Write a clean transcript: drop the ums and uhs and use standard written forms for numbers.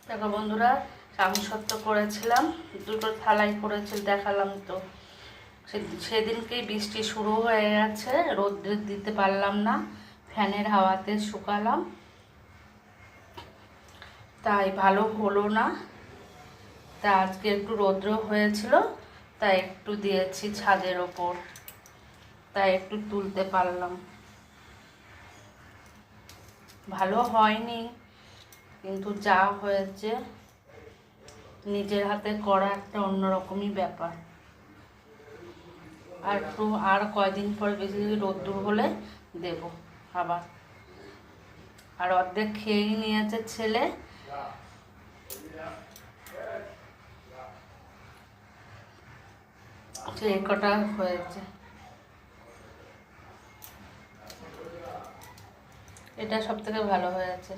দেখো বন্ধুরা, আমসত্ত্ব করেছিলাম, দুটো থালাই করেছিল দেখালাম তো। সেদিনকেই বৃষ্টি শুরু হয়ে গেছে, রোদ্রে দিতে পারলাম না, ফ্যানের হাওয়াতে শুকালাম, তাই ভালো হলো না। তা আজকে একটু রৌদ্র হয়েছিল, তাই একটু দিয়েছি ছাদের ওপর, তাই একটু তুলতে পারলাম। ভালো হয়নি, কিন্তু যা হয়েছে নিজের হাতে করা একটা অন্যরকমই ব্যাপার। আর কয়দিন পরে বেশি রোদ্দুর হলে দেব আবার। আর অর্ধেক খেয়েই নিয়েছে ছেলে, এই কটা হয়েছে। এটা সব থেকে ভালো হয়েছে।